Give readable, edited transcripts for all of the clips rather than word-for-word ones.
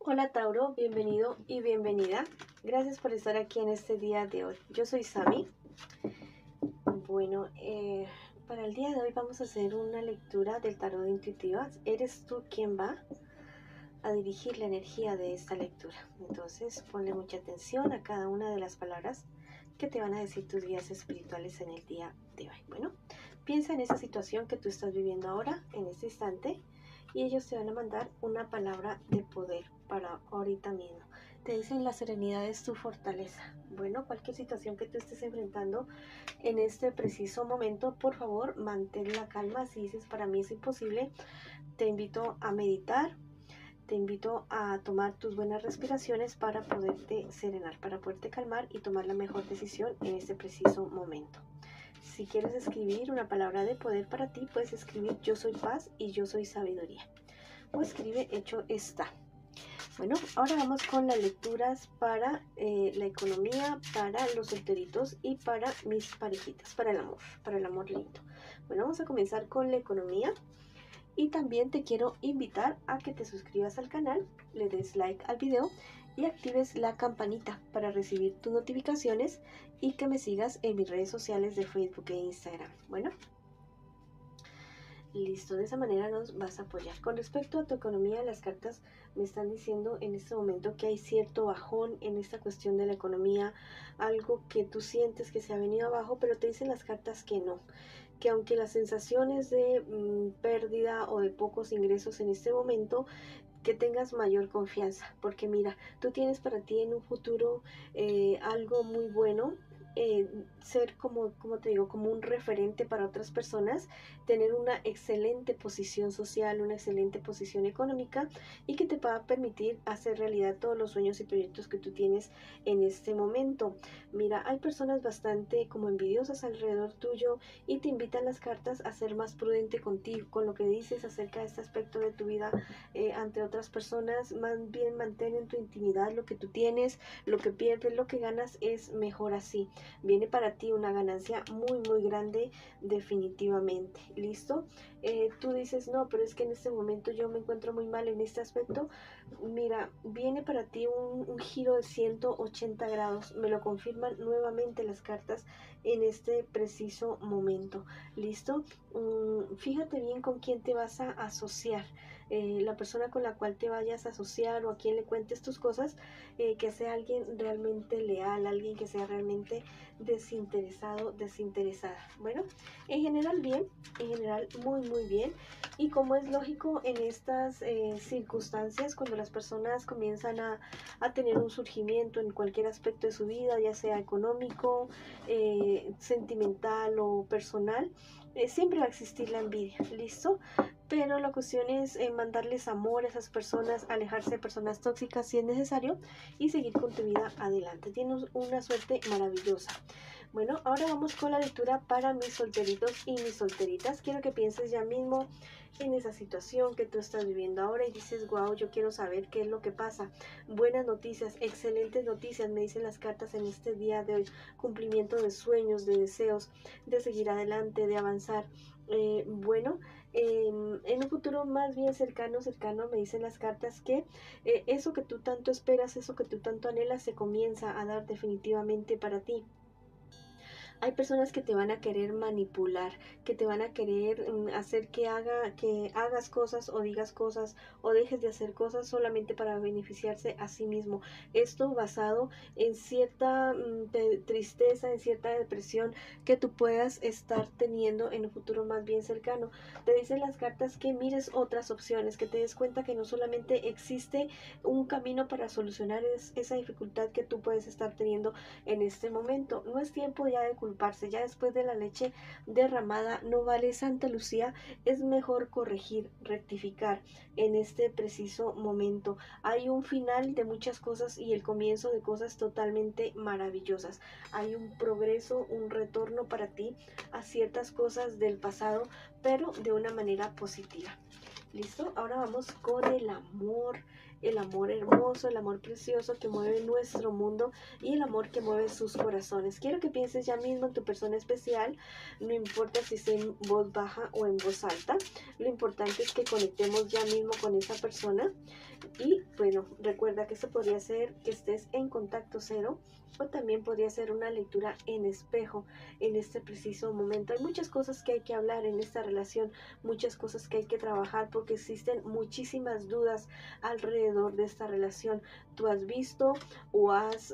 Hola Tauro, bienvenido y bienvenida. Gracias por estar aquí en este día de hoy. Yo soy Sami. Bueno, para el día de hoy vamos a hacer una lectura del tarot de intuitivas. Eres tú quien va a dirigir la energía de esta lectura. Entonces ponle mucha atención a cada una de las palabras que te van a decir tus guías espirituales en el día de hoy. Bueno, piensa en esa situación que tú estás viviendo ahora, en este instante, y ellos te van a mandar una palabra de poder para ahorita mismo. Te dicen: la serenidad es tu fortaleza. Bueno, cualquier situación que tú estés enfrentando en este preciso momento, por favor, mantén la calma. Si dices: para mí es imposible, te invito a meditar. Te invito a tomar tus buenas respiraciones para poderte serenar, para poderte calmar y tomar la mejor decisión en este preciso momento. Si quieres escribir una palabra de poder para ti, puedes escribir: yo soy paz y yo soy sabiduría. O escribe: hecho está. Bueno, ahora vamos con las lecturas para la economía, para los solteritos y para mis parejitas, para el amor lindo. Bueno, vamos a comenzar con la economía. Y también te quiero invitar a que te suscribas al canal, le des like al video y actives la campanita para recibir tus notificaciones y que me sigas en mis redes sociales de Facebook e Instagram. Bueno, listo, de esa manera nos vas a apoyar. Con respecto a tu economía, las cartas me están diciendo en este momento que hay cierto bajón en esta cuestión de la economía, algo que tú sientes que se ha venido abajo, pero te dicen las cartas que no, que aunque las sensaciones de pérdida o de pocos ingresos en este momento, que tengas mayor confianza, porque mira, tú tienes para ti en un futuro algo muy bueno. Ser como te digo, como un referente para otras personas, tener una excelente posición social, una excelente posición económica y que te va a permitir hacer realidad todos los sueños y proyectos que tú tienes en este momento. Mira, hay personas bastante como envidiosas alrededor tuyo y te invitan las cartas a ser más prudente contigo, con lo que dices acerca de este aspecto de tu vida ante otras personas. Más bien mantén en tu intimidad lo que tú tienes, lo que pierdes, lo que ganas es mejor así. Viene para ti una ganancia muy grande definitivamente. ¿Listo? Tú dices: no, pero es que en este momento yo me encuentro muy mal en este aspecto. Mira, viene para ti un giro de 180 grados. Me lo confirman nuevamente las cartas en este preciso momento. ¿Listo? Fíjate bien con quién te vas a asociar. La persona con la cual te vayas a asociar o a quien le cuentes tus cosas, que sea alguien realmente leal, alguien que sea realmente desinteresado, desinteresada. Bueno, en general bien, en general muy bien. Y como es lógico en estas circunstancias, cuando las personas comienzan a tener un surgimiento en cualquier aspecto de su vida, ya sea económico, sentimental o personal, siempre va a existir la envidia. ¿Listo? Pero la cuestión es mandarles amor a esas personas, alejarse de personas tóxicas si es necesario y seguir con tu vida adelante. Tienes una suerte maravillosa. Bueno, ahora vamos con la lectura para mis solteritos y mis solteritas. Quiero que pienses ya mismo en esa situación que tú estás viviendo ahora y dices: wow, yo quiero saber qué es lo que pasa. Buenas noticias, excelentes noticias, me dicen las cartas en este día de hoy. Cumplimiento de sueños, de deseos, de seguir adelante, de avanzar. Bueno, en un futuro más bien cercano, me dicen las cartas que eso que tú tanto esperas, eso que tú tanto anhelas, se comienza a dar definitivamente para ti. Hay personas que te van a querer manipular, que te van a querer hacer que hagas cosas o digas cosas o dejes de hacer cosas solamente para beneficiarse a sí mismo. Esto basado en cierta tristeza, en cierta depresión que tú puedas estar teniendo en un futuro más bien cercano. Te dicen las cartas que mires otras opciones, que te des cuenta que no solamente existe un camino para solucionar esa dificultad que tú puedes estar teniendo en este momento. No es tiempo ya de culparse, ya después de la leche derramada no vale Santa Lucía, es mejor corregir, rectificar en este preciso momento. Hay un final de muchas cosas y el comienzo de cosas totalmente maravillosas. Hay un progreso, un retorno para ti a ciertas cosas del pasado, pero de una manera positiva. ¿Listo? Ahora vamos con el amor hermoso, el amor precioso que mueve nuestro mundo y el amor que mueve sus corazones. Quiero que pienses ya mismo en tu persona especial, no importa si es en voz baja o en voz alta, lo importante es que conectemos ya mismo con esa persona. Y bueno, recuerda que esto podría ser que estés en contacto cero o también podría ser una lectura en espejo en este preciso momento. Hay muchas cosas que hay que hablar en esta relación, muchas cosas que hay que trabajar porque existen muchísimas dudas alrededor de esta relación. Tú has visto o has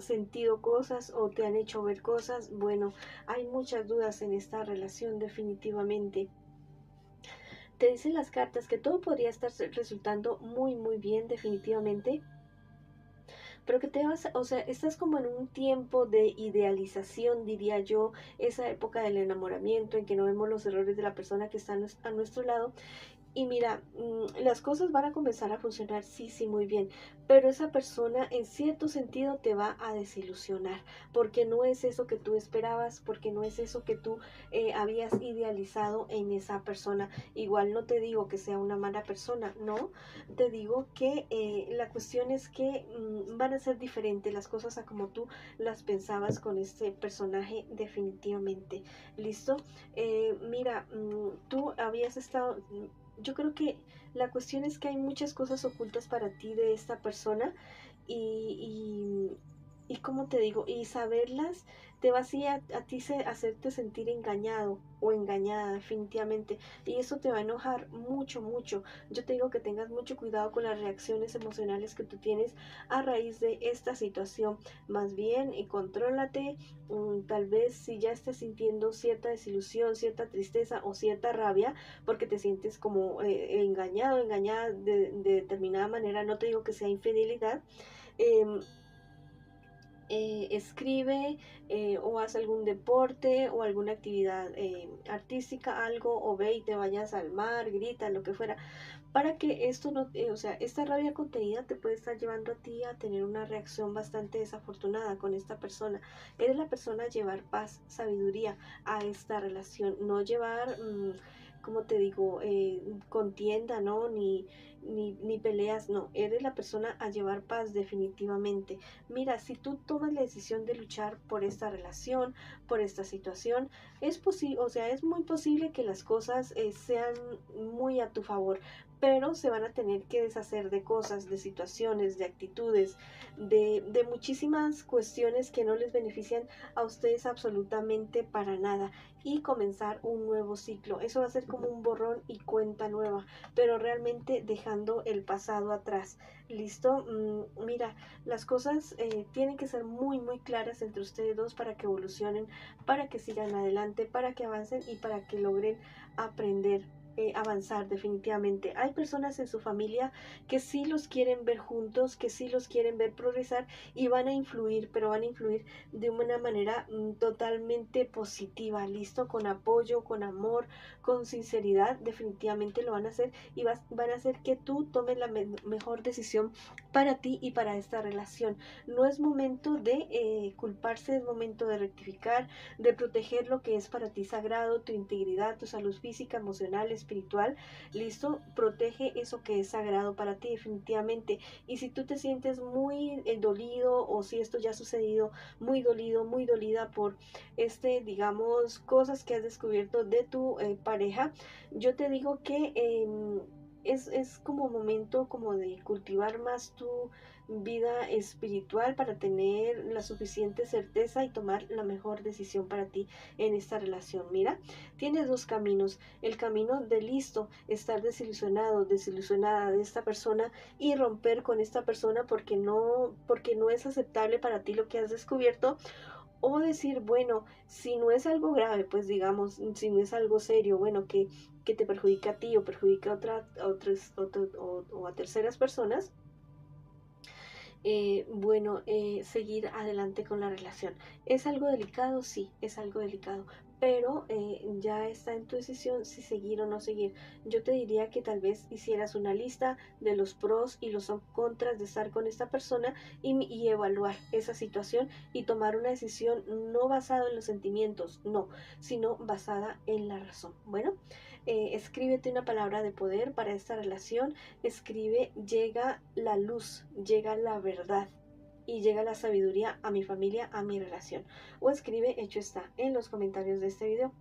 sentido cosas o te han hecho ver cosas. Bueno, hay muchas dudas en esta relación definitivamente. Te dicen las cartas que todo podría estar resultando muy bien definitivamente, pero que te vas, o sea, estás como en un tiempo de idealización, diría yo, esa época del enamoramiento en que no vemos los errores de la persona que está a nuestro lado. Y mira, las cosas van a comenzar a funcionar, sí, sí, muy bien, pero esa persona en cierto sentido te va a desilusionar, porque no es eso que tú esperabas, porque no es eso que tú habías idealizado en esa persona. Igual no te digo que sea una mala persona, no, te digo que la cuestión es que van a ser diferentes las cosas a como tú las pensabas con este personaje definitivamente. ¿Listo? Mira, tú habías estado yo creo que la cuestión es que hay muchas cosas ocultas para ti de esta persona y, y como te digo, y saberlas te va así a ti hacerte sentir engañado o engañada definitivamente y eso te va a enojar mucho. Yo te digo que tengas mucho cuidado con las reacciones emocionales que tú tienes a raíz de esta situación. Más bien, y contrólate, tal vez si ya estás sintiendo cierta desilusión, cierta tristeza o cierta rabia, porque te sientes como engañado, engañada de determinada manera, no te digo que sea infidelidad, eh, escribe o haz algún deporte o alguna actividad artística, algo, o ve y te vayas al mar, grita, lo que fuera, para que esto no, o sea, esta rabia contenida te puede estar llevando a ti a tener una reacción bastante desafortunada con esta persona. Eres la persona a llevar paz, sabiduría a esta relación, no llevar, como te digo, contienda, ¿no? Ni peleas, no, eres la persona a llevar paz definitivamente. Mira, si tú tomas la decisión de luchar por esta relación, por esta situación, es posible, o sea, es muy posible que las cosas sean muy a tu favor, pero se van a tener que deshacer de cosas, de situaciones, de actitudes, de muchísimas cuestiones que no les benefician a ustedes absolutamente para nada y comenzar un nuevo ciclo. Eso va a ser como un borrón y cuenta nueva, pero realmente dejando el pasado atrás. ¿Listo? Mira, las cosas tienen que ser muy claras entre ustedes dos para que evolucionen, para que sigan adelante, para que avancen y para que logren aprender. Avanzar definitivamente. Hay personas en su familia que sí los quieren ver juntos, que sí los quieren ver progresar y van a influir, pero van a influir de una manera totalmente positiva, listo, con apoyo, con amor, con sinceridad, definitivamente lo van a hacer y van a hacer que tú tomes la mejor decisión para ti y para esta relación. No es momento de culparse, es momento de rectificar, de proteger lo que es para ti sagrado, tu integridad, tu salud física, emocional, espiritual. Listo, protege eso que es sagrado para ti definitivamente. Y si tú te sientes muy dolido o si esto ya ha sucedido, muy dolido, muy dolida por digamos, cosas que has descubierto de tu pareja, yo te digo que es como momento como de cultivar más tu vida espiritual para tener la suficiente certeza y tomar la mejor decisión para ti en esta relación. Mira, tienes dos caminos. El camino de listo, estar desilusionado, desilusionada de esta persona y romper con esta persona porque no es aceptable para ti lo que has descubierto. O decir, bueno, si no es algo grave, pues digamos, si no es algo serio, bueno, que te perjudica a ti o perjudica o a terceras personas, seguir adelante con la relación. ¿Es algo delicado? Sí, es algo delicado, pero ya está en tu decisión si seguir o no seguir. Yo te diría que tal vez hicieras una lista de los pros y los contras de estar con esta persona y evaluar esa situación y tomar una decisión no basada en los sentimientos, no, sino basada en la razón. Bueno, escríbete una palabra de poder para esta relación. Escribe: llega la luz, llega la verdad. y llega la sabiduría a mi familia, a mi relación. O escribe hecho está en los comentarios de este video.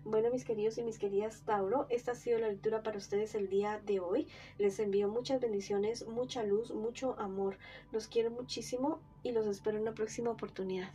Bueno, mis queridos y mis queridas Tauro, esta ha sido la lectura para ustedes el día de hoy. Les envío muchas bendiciones, mucha luz, mucho amor. Los quiero muchísimo y los espero en una próxima oportunidad.